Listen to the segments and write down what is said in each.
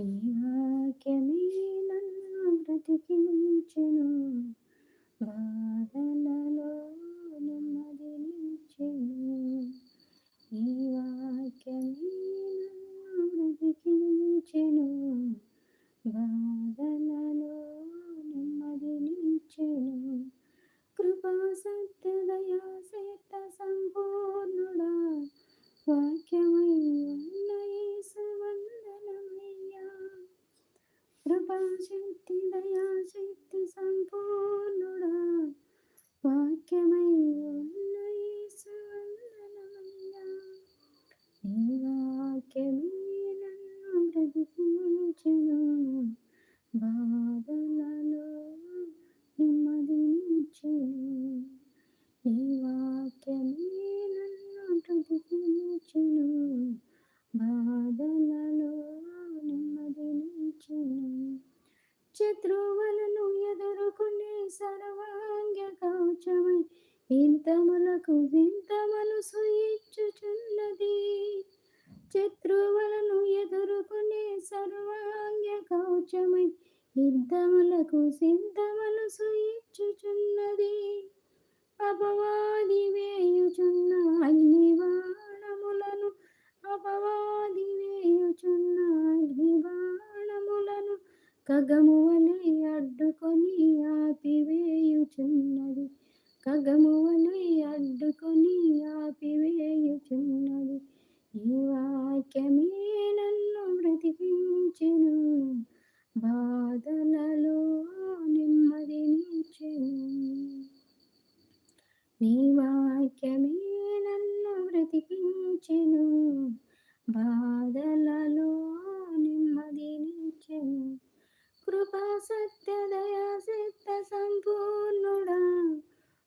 నీ వాక్యమే నన్ను బ్రతికించెను, బాధలలో నెమ్మదినిచ్చెను. నీ వాక్యమే నన్ను బ్రతికించెను, బాధలలో నెమ్మదినిచ్చెను. కృపా సత్య దయా శక్త సంపూర్ణుడా, వాక్యమై ఉన్న యేసు వందనమయ్యా. కృపా శక్తి దయా శక్తి సంపూర్ణుడా, వాక్యమై ఉన్న యేసు వందనమయ్యా. నీ వాక్యమే నన్ను బ్రతికించెను, బాధలలో నెమ్మదినిచ్చెను. నీ వాక్యమే నన్ను బ్రతికించెను, బాధలలో నెమ్మదినిచ్చెను. శత్రువులను ఎదుర్కొనే సర్వాంగ కవచమై ఇంతములకు ఇంత మనసు ఇచ్చుచున్నది. శత్రువులను ఎదుర్కొనే సర్వాంగ కవచమై యుద్ధములకు సిద్ధ మనసు ఇచ్చుచున్నది. అపవాది వేయుచున్న అగ్నిబాణములను, అపవాది వేయుచున్న అగ్నిబాణములను ఖడ్గము వలె అడ్డుకొని ఆపివేయుచున్నది. ఖడ్గము వలె అడ్డుకొని ఆపివేయుచున్నది. ఈ వాక్యమే నన్ను బ్రతికించెను, బాధలలో నెమ్మదినిచ్చెను. నీ వాక్యమే నన్ను బ్రతికించెను, బాధలలో నెమ్మదినిచ్చెను. కృపా సత్య దయా శక్త సంపూర్ణుడా,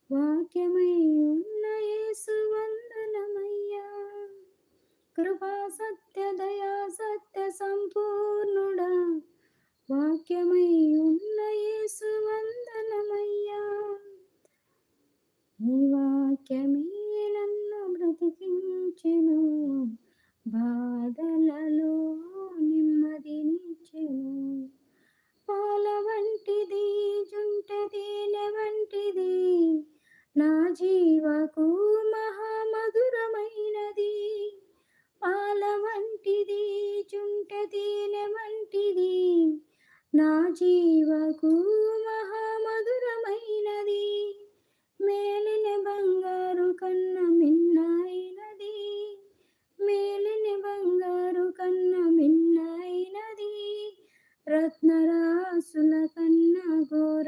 వాక్యమై ఉన్న యేసు వందనమయ్యా. కృపా సత్య దయా సత్య సంపూర్ణుడా, వాక్యమై ఉన్న యేసు వందనమయ్యా. నీ వాక్యమే నన్ను బ్రతికించెను, బాధలలో నెమ్మదినిచ్చెను. పాల వంటిది జుంట తేనె వంటిది, నా జీవకు మహామధురమైనది. పాల వంటిది జుంట తేనె వంటిది, నా జీవకు మహామధురమైనది. మేలిన బంగారు కన్న మిన్నైనది, మేలిన బంగారు కన్న మిన్నైనది. రత్నరాసుల కన్నా ఘోర